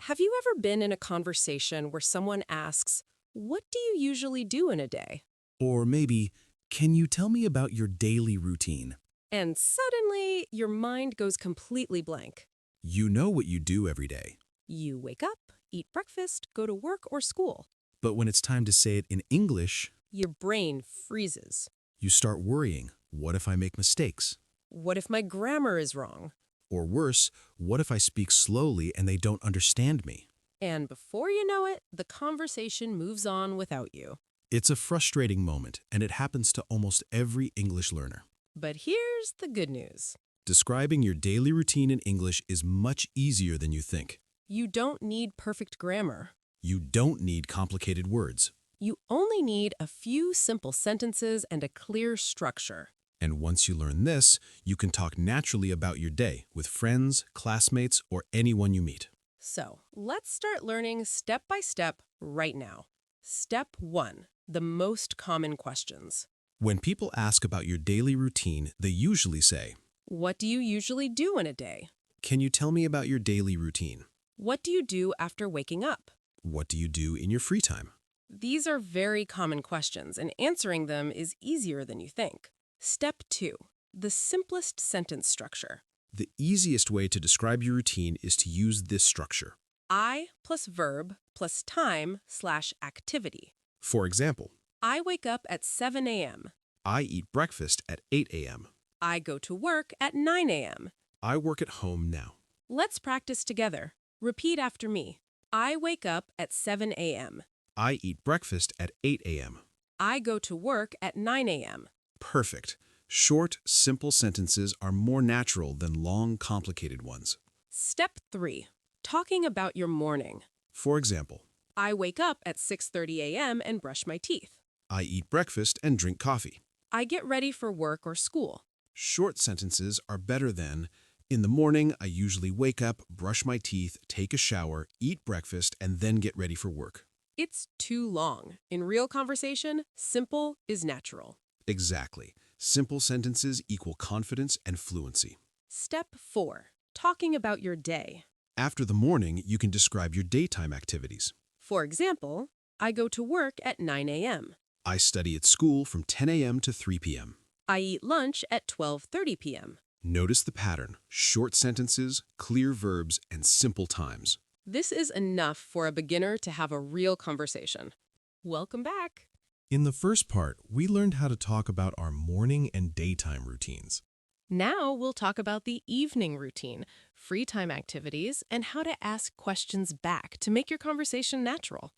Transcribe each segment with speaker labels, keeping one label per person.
Speaker 1: Have you ever been in a conversation where someone asks, "What do you usually do in a day?"
Speaker 2: Or maybe, can you tell me about your daily routine?
Speaker 1: And suddenly your mind goes completely blank.
Speaker 2: You know what you do every day.
Speaker 1: You wake up, eat breakfast, go to work or school.
Speaker 2: But when it's time to say it in English,
Speaker 1: Your brain freezes.
Speaker 2: you start worrying, what if I make mistakes?
Speaker 1: What if my grammar is wrong?
Speaker 2: Or worse, what if I speak slowly and they don't understand me?
Speaker 1: And before you know it, the conversation moves on without you.
Speaker 2: It's a frustrating moment, and it happens to almost every English learner.
Speaker 1: But here's the good news.
Speaker 2: Describing your daily routine in English is much easier than you think.
Speaker 1: You don't need perfect grammar.
Speaker 2: You don't need complicated words.
Speaker 1: You only need a few simple sentences and a clear structure.
Speaker 2: And once you learn this, you can talk naturally about your day with friends, classmates, or anyone you meet.
Speaker 1: So let's start learning step by step right now. Step 1, the most common questions.
Speaker 2: When people ask about your daily routine, they usually say,
Speaker 1: What do you usually do in a day?
Speaker 2: "Can you tell me about your daily routine?
Speaker 1: What do you do after waking up?
Speaker 2: What do you do in your free time?"
Speaker 1: These are very common questions, and answering them is easier than you think. Step 2, the simplest sentence structure.
Speaker 2: The easiest way to describe your routine is to use this structure.
Speaker 1: I plus verb plus time/activity.
Speaker 2: For example,
Speaker 1: I wake up at 7 a.m.
Speaker 2: I eat breakfast at 8 a.m.
Speaker 1: I go to work at 9 a.m.
Speaker 2: I work at home now.
Speaker 1: Let's practice together. Repeat after me. I wake up at 7 a.m.
Speaker 2: I eat breakfast at 8 a.m.
Speaker 1: I go to work at 9 a.m.
Speaker 2: Perfect. Short, simple sentences are more natural than long, complicated ones.
Speaker 1: Step 3, talking about your morning.
Speaker 2: For example,
Speaker 1: I wake up at 6:30 a.m. and brush my teeth.
Speaker 2: I eat breakfast and drink coffee.
Speaker 1: I get ready for work or school.
Speaker 2: Short sentences are better than, in the morning, I usually wake up, brush my teeth, take a shower, eat breakfast, and then get ready for work.
Speaker 1: It's too long. In real conversation, simple is natural.
Speaker 2: Exactly. Simple sentences equal confidence and fluency.
Speaker 1: Step 4, talking about your day.
Speaker 2: After the morning, you can describe your daytime activities.
Speaker 1: For example, I go to work at 9 a.m.
Speaker 2: I study at school from 10 a.m. to 3 p.m.
Speaker 1: I eat lunch at 12:30 p.m.
Speaker 2: Notice the pattern: short sentences, clear verbs, and simple times.
Speaker 1: This is enough for a beginner to have a real conversation. Welcome back.
Speaker 2: In the first part, we learned how to talk about our morning and daytime routines.
Speaker 1: Now we'll talk about the evening routine, free time activities, and how to ask questions back to make your conversation natural.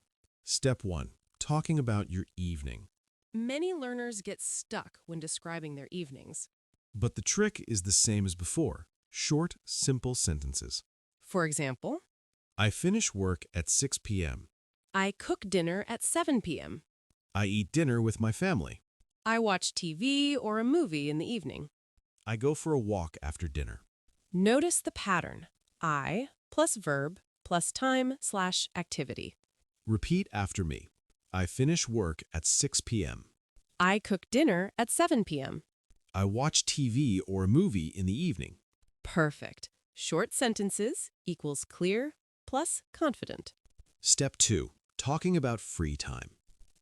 Speaker 2: Step 1. Talking about your evening.
Speaker 1: Many learners get stuck when describing their evenings.
Speaker 2: But the trick is the same as before: short, simple sentences.
Speaker 1: For example,
Speaker 2: I finish work at 6 p.m.
Speaker 1: I cook dinner at 7 p.m.
Speaker 2: I eat dinner with my family.
Speaker 1: I watch TV or a movie in the evening.
Speaker 2: I go for a walk after dinner.
Speaker 1: Notice the pattern: I plus verb plus time/activity.
Speaker 2: Repeat after me. I finish work at 6 p.m.
Speaker 1: I cook dinner at 7 p.m.
Speaker 2: I watch TV or a movie in the evening.
Speaker 1: Perfect. Short sentences equals clear plus confident.
Speaker 2: Step 2. Talking about free time.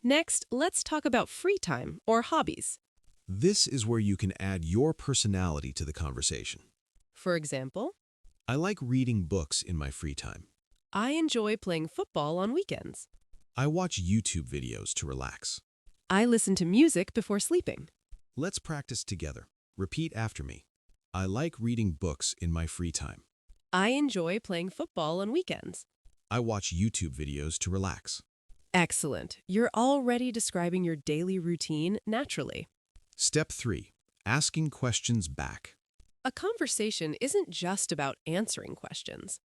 Speaker 1: Next, let's talk about free time or hobbies.
Speaker 2: This is where you can add your personality to the conversation.
Speaker 1: For example,
Speaker 2: I like reading books in my free time.
Speaker 1: I enjoy playing football on weekends.
Speaker 2: I watch YouTube videos to relax.
Speaker 1: I listen to music before sleeping.
Speaker 2: Let's practice together. Repeat after me. I like reading books in my free time.
Speaker 1: I enjoy playing football on weekends.
Speaker 2: I watch YouTube videos to relax.
Speaker 1: Excellent. You're already describing your daily routine naturally.
Speaker 2: Step 3. Asking questions back.
Speaker 1: A conversation isn't just about answering questions.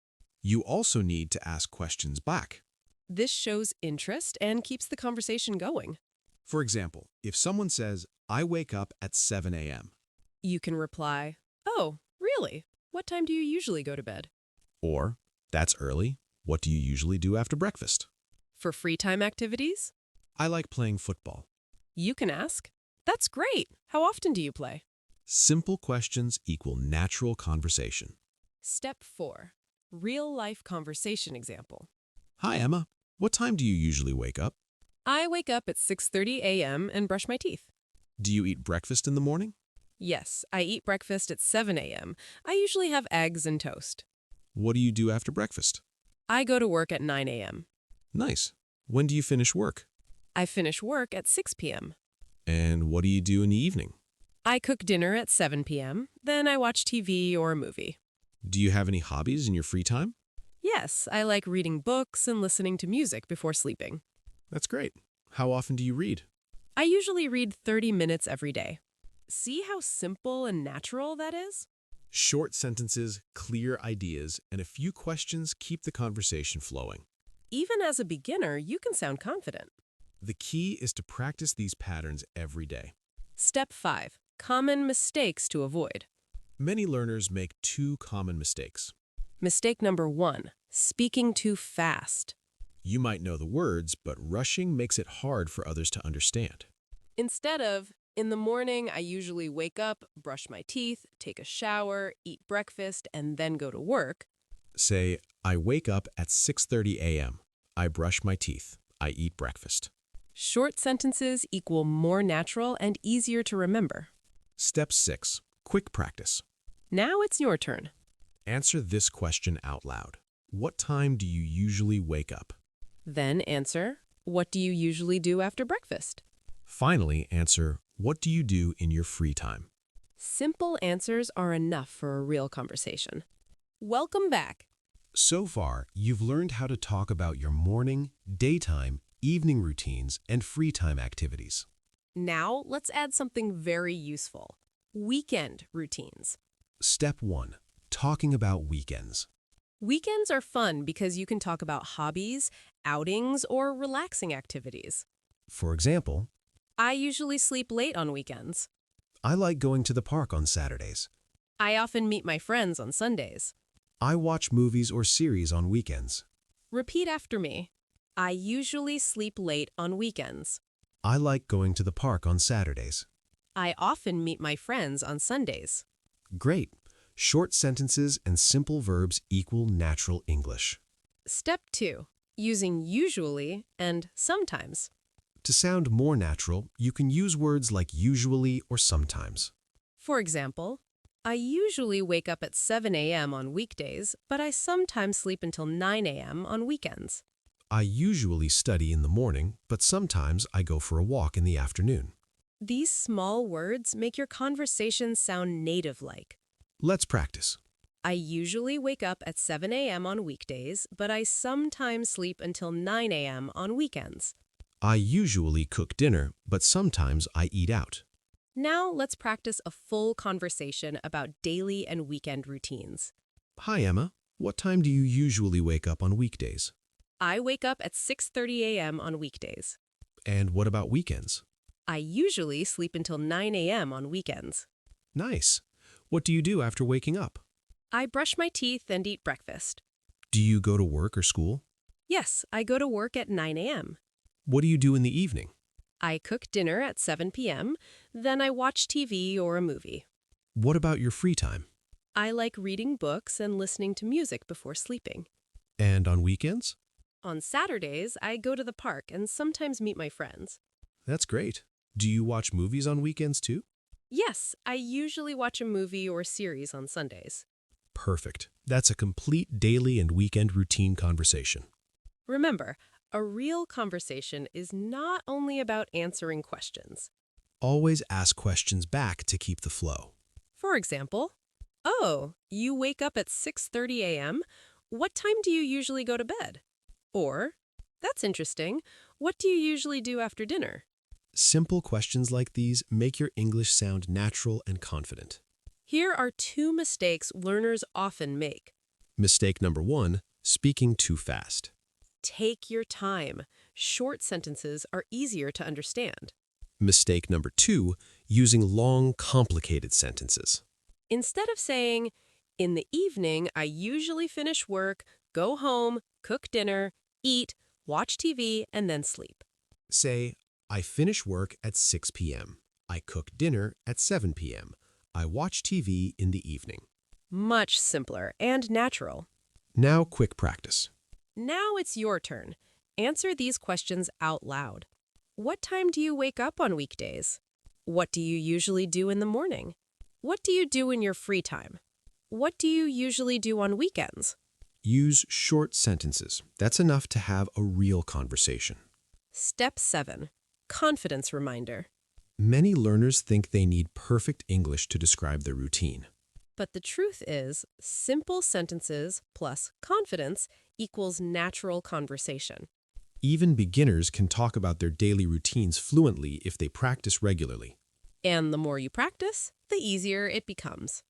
Speaker 2: You also need to ask questions back.
Speaker 1: This shows interest and keeps the conversation going.
Speaker 2: For example, if someone says, I wake up at 7 a.m.
Speaker 1: You can reply, "Oh, really? What time do you usually go to bed?"
Speaker 2: Or, that's early. What do you usually do after breakfast?
Speaker 1: For free time activities,
Speaker 2: I like playing football.
Speaker 1: you can ask, "That's great. How often do you play?"
Speaker 2: Simple questions equal natural conversation.
Speaker 1: Step 4, Real-life conversation example.
Speaker 2: Hi, Emma. What time do you usually wake up?
Speaker 1: I wake up at 6:30 a.m. and brush my teeth.
Speaker 2: Do you eat breakfast in the morning?
Speaker 1: Yes, I eat breakfast at 7 a.m. I usually have eggs and toast.
Speaker 2: What do you do after breakfast?
Speaker 1: I go to work at 9 a.m.
Speaker 2: Nice. When do you finish work?
Speaker 1: I finish work at 6 p.m.
Speaker 2: And what do you do in the evening?
Speaker 1: I cook dinner at 7 p.m., then I watch TV or a movie.
Speaker 2: Do you have any hobbies in your free time?
Speaker 1: Yes, I like reading books and listening to music before sleeping.
Speaker 2: That's great. How often do you read?
Speaker 1: I usually read 30 minutes every day. See how simple and natural that is?
Speaker 2: Short sentences, clear ideas, and a few questions keep the conversation flowing.
Speaker 1: Even as a beginner, you can sound confident.
Speaker 2: The key is to practice these patterns every day.
Speaker 1: Step 5. Common mistakes to avoid.
Speaker 2: Many learners make two common mistakes.
Speaker 1: Mistake number 1. Speaking too fast.
Speaker 2: You might know the words, but rushing makes it hard for others to understand.
Speaker 1: Instead of, in the morning, I usually wake up, brush my teeth, take a shower, eat breakfast, and then go to work.
Speaker 2: Say, I wake up at 6:30 a.m. I brush my teeth. I eat breakfast.
Speaker 1: Short sentences equal more natural and easier to remember.
Speaker 2: Step 6. Quick practice.
Speaker 1: Now it's your turn.
Speaker 2: Answer this question out loud. What time do you usually wake up?
Speaker 1: Then answer, what do you usually do after breakfast?
Speaker 2: Finally, answer, what do you do in your free time?
Speaker 1: Simple answers are enough for a real conversation. Welcome back.
Speaker 2: So far, you've learned how to talk about your morning, daytime, evening routines, and free time activities.
Speaker 1: Now let's add something very useful. Weekend routines.
Speaker 2: Step 1. Talking about weekends.
Speaker 1: Weekends are fun because you can talk about hobbies, outings, or relaxing activities.
Speaker 2: For example,
Speaker 1: I usually sleep late on weekends.
Speaker 2: I like going to the park on Saturdays.
Speaker 1: I often meet my friends on Sundays.
Speaker 2: I watch movies or series on weekends.
Speaker 1: Repeat after me. I usually sleep late on weekends.
Speaker 2: I like going to the park on Saturdays.
Speaker 1: I often meet my friends on Sundays.
Speaker 2: Great. Short sentences and simple verbs equal natural English.
Speaker 1: Step 2. Using usually and sometimes.
Speaker 2: To sound more natural, you can use words like usually or sometimes.
Speaker 1: For example, I usually wake up at 7 a.m. on weekdays, but I sometimes sleep until 9 a.m. on weekends.
Speaker 2: I usually study in the morning, but sometimes I go for a walk in the afternoon.
Speaker 1: These small words make your conversation sound native-like.
Speaker 2: Let's practice.
Speaker 1: I usually wake up at 7 a.m. on weekdays, but I sometimes sleep until 9 a.m. on weekends.
Speaker 2: I usually cook dinner, but sometimes I eat out.
Speaker 1: Now let's practice a full conversation about daily and weekend routines.
Speaker 2: Hi, Emma. What time do you usually wake up on weekdays?
Speaker 1: I wake up at 6:30 a.m. on weekdays.
Speaker 2: And what about weekends?
Speaker 1: I usually sleep until 9 a.m. on weekends.
Speaker 2: Nice. What do you do after waking up?
Speaker 1: I brush my teeth and eat breakfast.
Speaker 2: Do you go to work or school?
Speaker 1: Yes, I go to work at 9 a.m.
Speaker 2: What do you do in the evening?
Speaker 1: I cook dinner at 7 p.m., then I watch TV or a movie.
Speaker 2: What about your free time?
Speaker 1: I like reading books and listening to music before sleeping.
Speaker 2: And on weekends?
Speaker 1: On Saturdays, I go to the park and sometimes meet my friends.
Speaker 2: That's great. Do you watch movies on weekends too?
Speaker 1: Yes, I usually watch a movie or series on Sundays.
Speaker 2: Perfect. That's a complete daily and weekend routine conversation.
Speaker 1: Remember, a real conversation is not only about answering questions.
Speaker 2: Always ask questions back to keep the flow.
Speaker 1: For example, oh, you wake up at 6:30 a.m. What time do you usually go to bed? Or, that's interesting. What do you usually do after dinner?
Speaker 2: Simple questions like these make your English sound natural and confident.
Speaker 1: Here are 2 mistakes learners often make.
Speaker 2: Mistake number 1, speaking too fast.
Speaker 1: Take your time. Short sentences are easier to understand.
Speaker 2: Mistake number 2, using long, complicated sentences.
Speaker 1: Instead of saying, in the evening, I usually finish work, go home, cook dinner, eat, watch TV, and then sleep.
Speaker 2: Say, I finish work at 6 p.m. I cook dinner at 7 p.m. I watch TV in the evening.
Speaker 1: Much simpler and natural.
Speaker 2: Now, quick practice.
Speaker 1: Now it's your turn. Answer these questions out loud. What time do you wake up on weekdays? What do you usually do in the morning? What do you do in your free time? What do you usually do on weekends?
Speaker 2: Use short sentences. That's enough to have a real conversation.
Speaker 1: Step 7. Confidence reminder.
Speaker 2: Many learners think they need perfect English to describe their routine.
Speaker 1: But the truth is, simple sentences plus confidence equals natural conversation.
Speaker 2: Even beginners can talk about their daily routines fluently if they practice regularly.
Speaker 1: And the more you practice, the easier it becomes.